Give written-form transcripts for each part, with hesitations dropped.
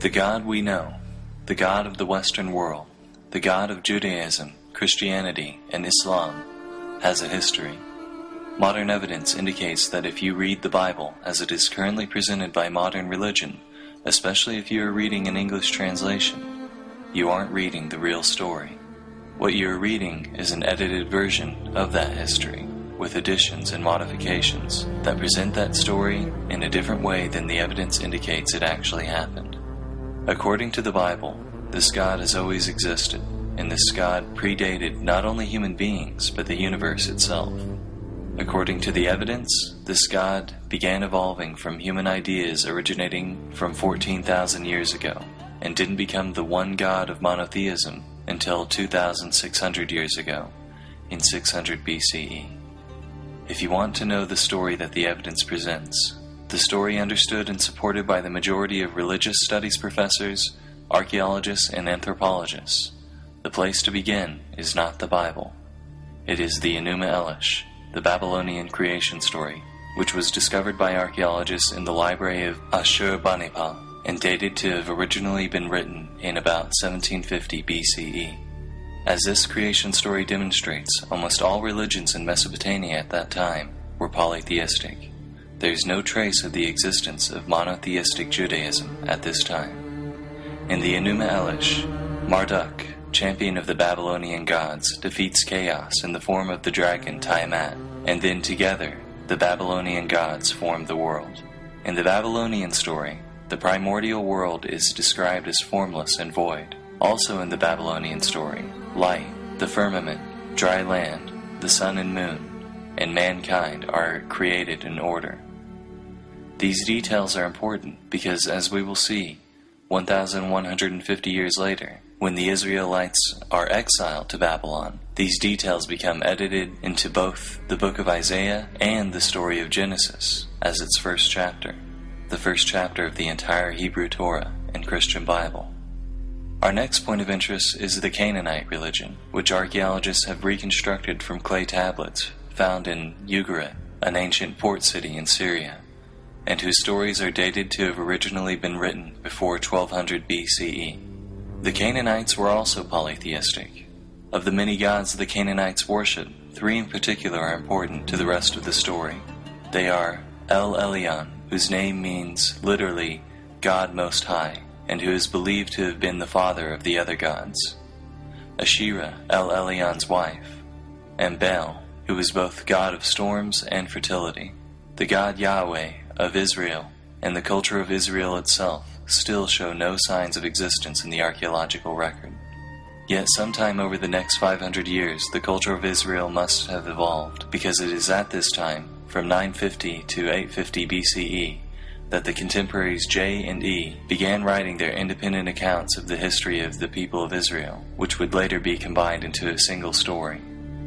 The God we know, the God of the Western world, the God of Judaism, Christianity, and Islam, has a history. Modern evidence indicates that if you read the Bible as it is currently presented by modern religion, especially if you are reading an English translation, you aren't reading the real story. What you are reading is an edited version of that history, with additions and modifications that present that story in a different way than the evidence indicates it actually happened. According to the Bible, this God has always existed, and this God predated not only human beings, but the universe itself. According to the evidence, this God began evolving from human ideas originating from 14,000 years ago, and didn't become the one God of monotheism until 2,600 years ago, in 600 BCE. If you want to know the story that the evidence presents, the story understood and supported by the majority of religious studies professors, archaeologists, and anthropologists, the place to begin is not the Bible. It is the Enuma Elish, the Babylonian creation story, which was discovered by archaeologists in the library of Ashurbanipal and dated to have originally been written in about 1750 BCE. As this creation story demonstrates, almost all religions in Mesopotamia at that time were polytheistic. There is no trace of the existence of monotheistic Judaism at this time. In the Enuma Elish, Marduk, champion of the Babylonian gods, defeats chaos in the form of the dragon Tiamat, and then together, the Babylonian gods form the world. In the Babylonian story, the primordial world is described as formless and void. Also in the Babylonian story, light, the firmament, dry land, the sun and moon, and mankind are created in order. These details are important because, as we will see, 1,150 years later, when the Israelites are exiled to Babylon, these details become edited into both the book of Isaiah and the story of Genesis as its first chapter, the first chapter of the entire Hebrew Torah and Christian Bible. Our next point of interest is the Canaanite religion, which archaeologists have reconstructed from clay tablets found in Ugarit, an ancient port city in Syria, and whose stories are dated to have originally been written before 1200 BCE. The Canaanites were also polytheistic. Of the many gods the Canaanites worship, three in particular are important to the rest of the story. They are El Elyon, whose name means literally God Most High, and who is believed to have been the father of the other gods; Asherah, El Elyon's wife; and Baal, who is both god of storms and fertility. The god Yahweh of Israel and the culture of Israel itself still show no signs of existence in the archaeological record. Yet sometime over the next 500 years, the culture of Israel must have evolved, because it is at this time, from 950 to 850 BCE, that the contemporaries J and E began writing their independent accounts of the history of the people of Israel, which would later be combined into a single story.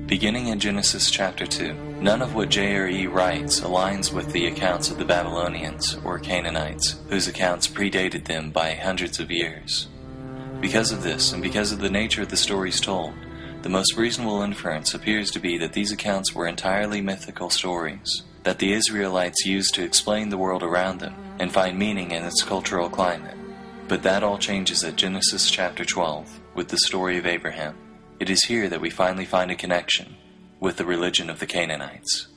Beginning in Genesis chapter 2, none of what J or E writes aligns with the accounts of the Babylonians or Canaanites, whose accounts predated them by hundreds of years. Because of this, and because of the nature of the stories told, the most reasonable inference appears to be that these accounts were entirely mythical stories that the Israelites used to explain the world around them and find meaning in its cultural climate. But that all changes at Genesis chapter 12 with the story of Abraham. It is here that we finally find a connection with the religion of the Canaanites.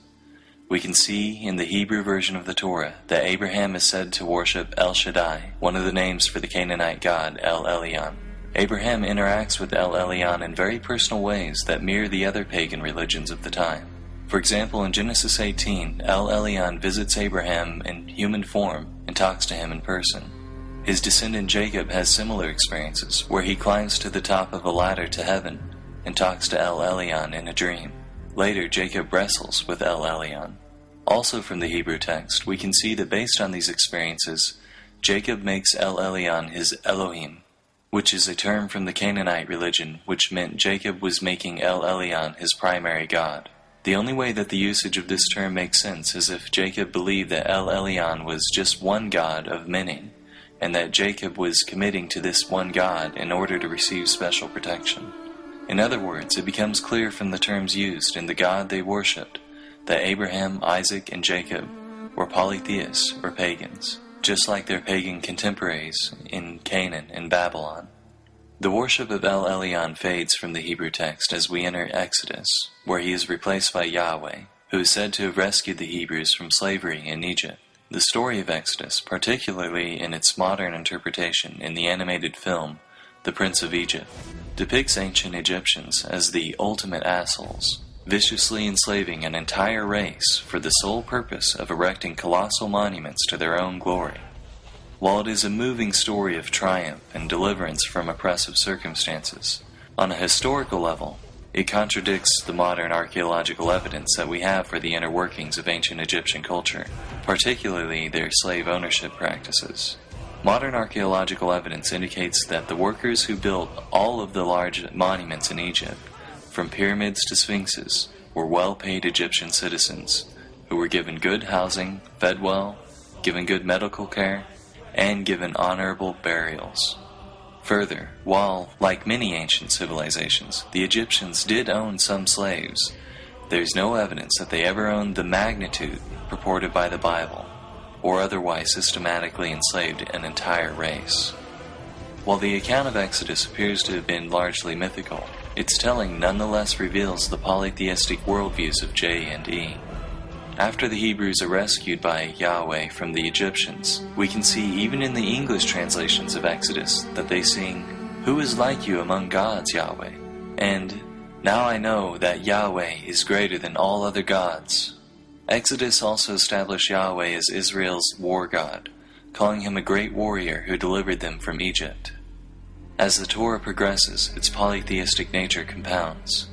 We can see in the Hebrew version of the Torah that Abraham is said to worship El Shaddai, one of the names for the Canaanite god El Elyon. Abraham interacts with El Elyon in very personal ways that mirror the other pagan religions of the time. For example, in Genesis 18, El Elyon visits Abraham in human form and talks to him in person. His descendant Jacob has similar experiences, where he climbs to the top of a ladder to heaven and talks to El Elyon in a dream. Later, Jacob wrestles with El Elyon. Also from the Hebrew text, we can see that based on these experiences, Jacob makes El Elyon his Elohim, which is a term from the Canaanite religion which meant Jacob was making El Elyon his primary god. The only way that the usage of this term makes sense is if Jacob believed that El Elyon was just one god of many, and that Jacob was committing to this one god in order to receive special protection. In other words, it becomes clear from the terms used in the God they worshipped that Abraham, Isaac, and Jacob were polytheists or pagans. just like their pagan contemporaries in Canaan and Babylon. The worship of El Elyon fades from the Hebrew text as we enter Exodus, where he is replaced by Yahweh, who is said to have rescued the Hebrews from slavery in Egypt. The story of Exodus, particularly in its modern interpretation in the animated film The Prince of Egypt, depicts ancient Egyptians as the ultimate assholes, viciously enslaving an entire race for the sole purpose of erecting colossal monuments to their own glory. While it is a moving story of triumph and deliverance from oppressive circumstances, on a historical level, it contradicts the modern archaeological evidence that we have for the inner workings of ancient Egyptian culture, particularly their slave ownership practices. Modern archaeological evidence indicates that the workers who built all of the large monuments in Egypt, from pyramids to sphinxes, were well-paid Egyptian citizens who were given good housing, fed well, given good medical care, and given honorable burials. Further, while, like many ancient civilizations, the Egyptians did own some slaves, there is no evidence that they ever owned the magnitude purported by the Bible, or otherwise systematically enslaved an entire race. While the account of Exodus appears to have been largely mythical, its telling nonetheless reveals the polytheistic worldviews of J and E. After the Hebrews are rescued by Yahweh from the Egyptians, we can see even in the English translations of Exodus that they sing, "Who is like you among gods, Yahweh?" and "Now I know that Yahweh is greater than all other gods." Exodus also established Yahweh as Israel's war god, calling him a great warrior who delivered them from Egypt. As the Torah progresses, its polytheistic nature compounds.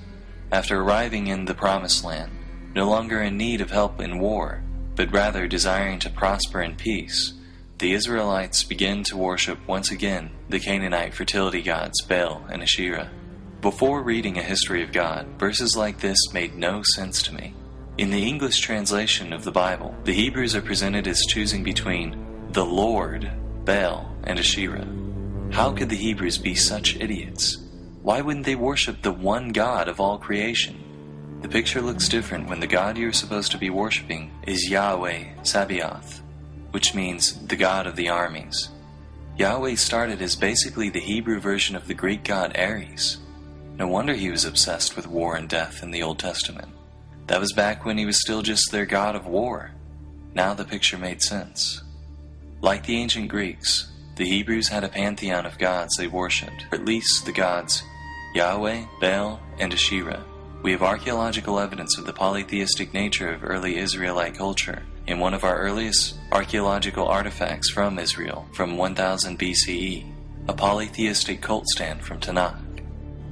After arriving in the Promised Land, no longer in need of help in war, but rather desiring to prosper in peace, the Israelites begin to worship once again the Canaanite fertility gods Baal and Asherah. Before reading a history of God, verses like this made no sense to me. In the English translation of the Bible, the Hebrews are presented as choosing between the Lord, Baal, and Asherah. How could the Hebrews be such idiots? Why wouldn't they worship the one God of all creation? The picture looks different when the God you're supposed to be worshiping is Yahweh Sabaoth, which means the God of the armies. Yahweh started as basically the Hebrew version of the Greek god Ares. No wonder he was obsessed with war and death in the Old Testament. That was back when he was still just their god of war. Now the picture made sense. Like the ancient Greeks, the Hebrews had a pantheon of gods they worshipped, or at least the gods Yahweh, Baal, and Asherah. We have archaeological evidence of the polytheistic nature of early Israelite culture in one of our earliest archaeological artifacts from Israel from 1000 BCE, a polytheistic cult stand from Tanakh.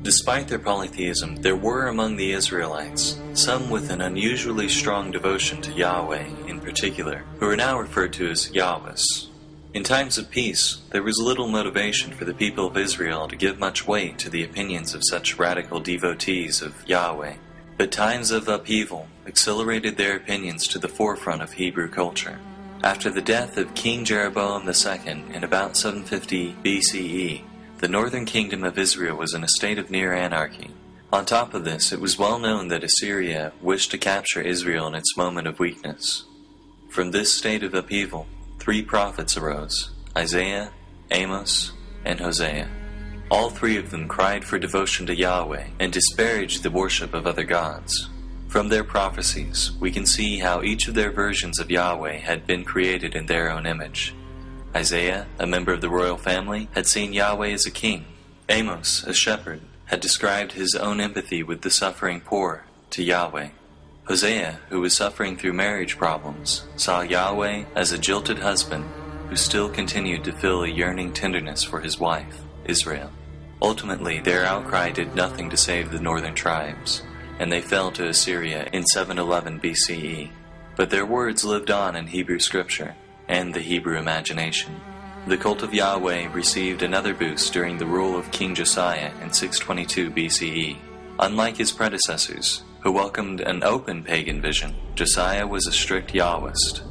Despite their polytheism, there were among the Israelites some with an unusually strong devotion to Yahweh in particular, who are now referred to as Yahwehs. In times of peace, there was little motivation for the people of Israel to give much weight to the opinions of such radical devotees of Yahweh, but times of upheaval accelerated their opinions to the forefront of Hebrew culture. After the death of King Jeroboam II in about 750 BCE, the northern kingdom of Israel was in a state of near anarchy. On top of this, it was well known that Assyria wished to capture Israel in its moment of weakness. From this state of upheaval, 3 prophets arose, Isaiah, Amos, and Hosea. All 3 of them cried for devotion to Yahweh and disparaged the worship of other gods. From their prophecies, we can see how each of their versions of Yahweh had been created in their own image. Isaiah, a member of the royal family, had seen Yahweh as a king. Amos, a shepherd, had described his own empathy with the suffering poor to Yahweh. Hosea, who was suffering through marriage problems, saw Yahweh as a jilted husband who still continued to feel a yearning tenderness for his wife, Israel. Ultimately, their outcry did nothing to save the northern tribes, and they fell to Assyria in 711 BCE. But their words lived on in Hebrew scripture and the Hebrew imagination. The cult of Yahweh received another boost during the rule of King Josiah in 622 BCE. Unlike his predecessors, who welcomed an open pagan vision, Josiah was a strict Yahwist.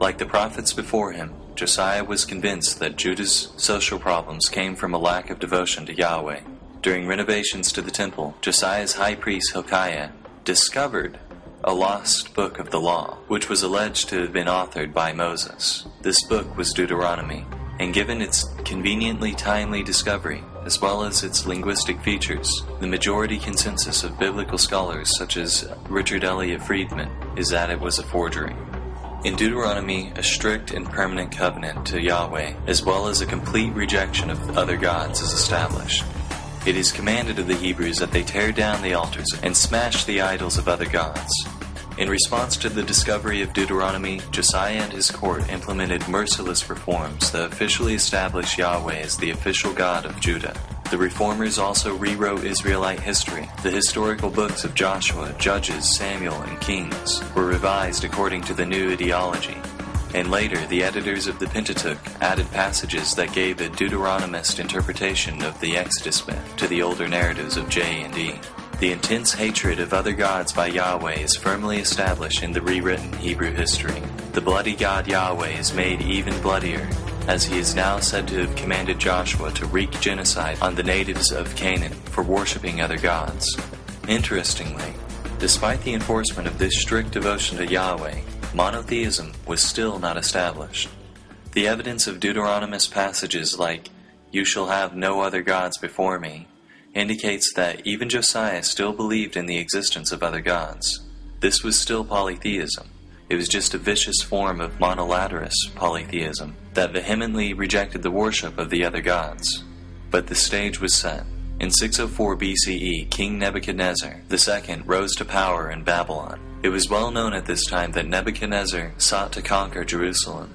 Like the prophets before him, Josiah was convinced that Judah's social problems came from a lack of devotion to Yahweh. During renovations to the temple, Josiah's high priest Hilkiah discovered a lost book of the law, which was alleged to have been authored by Moses. This book was Deuteronomy, and given its conveniently timely discovery, as well as its linguistic features, the majority consensus of biblical scholars such as Richard Elliott Friedman is that it was a forgery. In Deuteronomy, a strict and permanent covenant to Yahweh, as well as a complete rejection of other gods, is established. It is commanded of the Hebrews that they tear down the altars and smash the idols of other gods. In response to the discovery of Deuteronomy, Josiah and his court implemented merciless reforms that officially established Yahweh as the official God of Judah. The reformers also rewrote Israelite history. The historical books of Joshua, Judges, Samuel, and Kings were revised according to the new ideology. And later, the editors of the Pentateuch added passages that gave a Deuteronomist interpretation of the Exodus myth to the older narratives of J and E. The intense hatred of other gods by Yahweh is firmly established in the rewritten Hebrew history. The bloody God Yahweh is made even bloodier, as he is now said to have commanded Joshua to wreak genocide on the natives of Canaan for worshipping other gods. Interestingly, despite the enforcement of this strict devotion to Yahweh, monotheism was still not established. The evidence of Deuteronomist passages like, "You shall have no other gods before me," indicates that even Josiah still believed in the existence of other gods. This was still polytheism. It was just a vicious form of monolaterous polytheism that vehemently rejected the worship of the other gods. But the stage was set. In 604 BCE, King Nebuchadnezzar II rose to power in Babylon. It was well known at this time that Nebuchadnezzar sought to conquer Jerusalem.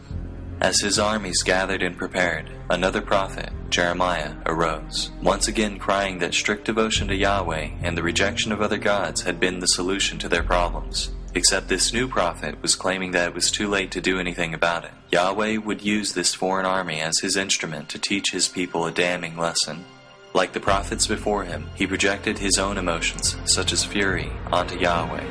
As his armies gathered and prepared, another prophet, Jeremiah, arose, once again crying that strict devotion to Yahweh and the rejection of other gods had been the solution to their problems. Except this new prophet was claiming that it was too late to do anything about it. Yahweh would use this foreign army as his instrument to teach his people a damning lesson. Like the prophets before him, he projected his own emotions, such as fury, onto Yahweh.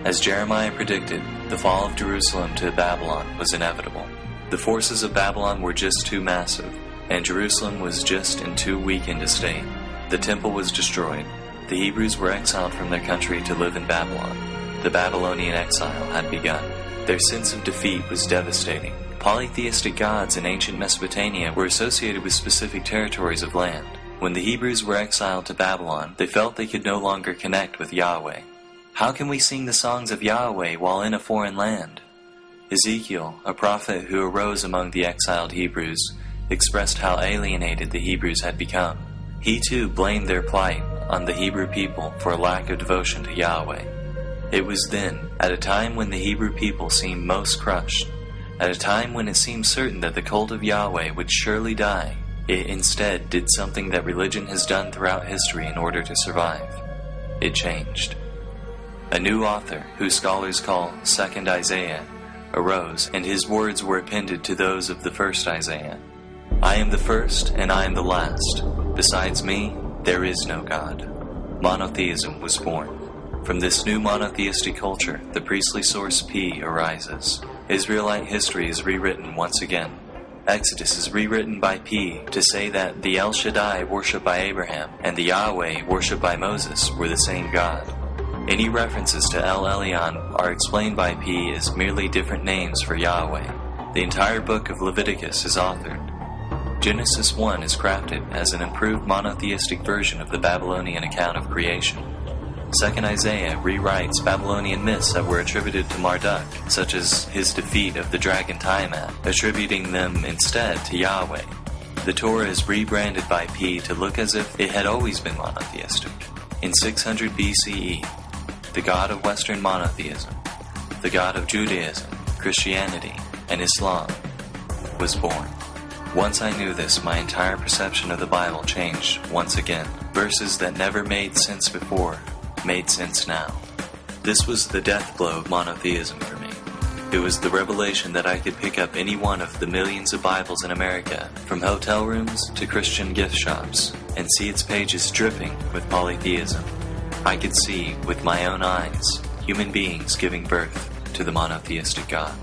As Jeremiah predicted, the fall of Jerusalem to Babylon was inevitable. The forces of Babylon were just too massive, and Jerusalem was just in too weakened a state. The temple was destroyed. The Hebrews were exiled from their country to live in Babylon. The Babylonian exile had begun. Their sense of defeat was devastating. Polytheistic gods in ancient Mesopotamia were associated with specific territories of land. When the Hebrews were exiled to Babylon, they felt they could no longer connect with Yahweh. How can we sing the songs of Yahweh while in a foreign land? Ezekiel, a prophet who arose among the exiled Hebrews, expressed how alienated the Hebrews had become. He too blamed their plight on the Hebrew people for a lack of devotion to Yahweh. It was then, at a time when the Hebrew people seemed most crushed, at a time when it seemed certain that the cult of Yahweh would surely die, it instead did something that religion has done throughout history in order to survive. It changed. A new author, who scholars call Second Isaiah, arose, and his words were appended to those of the first Isaiah. "I am the first, and I am the last. Besides me, there is no God." Monotheism was born. From this new monotheistic culture, the priestly source P arises. Israelite history is rewritten once again. Exodus is rewritten by P to say that the El Shaddai worshipped by Abraham and the Yahweh worshipped by Moses were the same God. Any references to El Elyon are explained by P as merely different names for Yahweh. The entire book of Leviticus is authored. Genesis 1 is crafted as an improved monotheistic version of the Babylonian account of creation. Second Isaiah rewrites Babylonian myths that were attributed to Marduk, such as his defeat of the dragon Tiamat, attributing them instead to Yahweh. The Torah is rebranded by P to look as if it had always been monotheistic. In 600 BCE, the God of Western monotheism, the God of Judaism, Christianity, and Islam, was born. Once I knew this, my entire perception of the Bible changed once again. Verses that never made sense before made sense now. This was the death blow of monotheism for me. It was the revelation that I could pick up any one of the millions of Bibles in America, from hotel rooms to Christian gift shops, and see its pages dripping with polytheism. I could see, with my own eyes, human beings giving birth to the monotheistic God.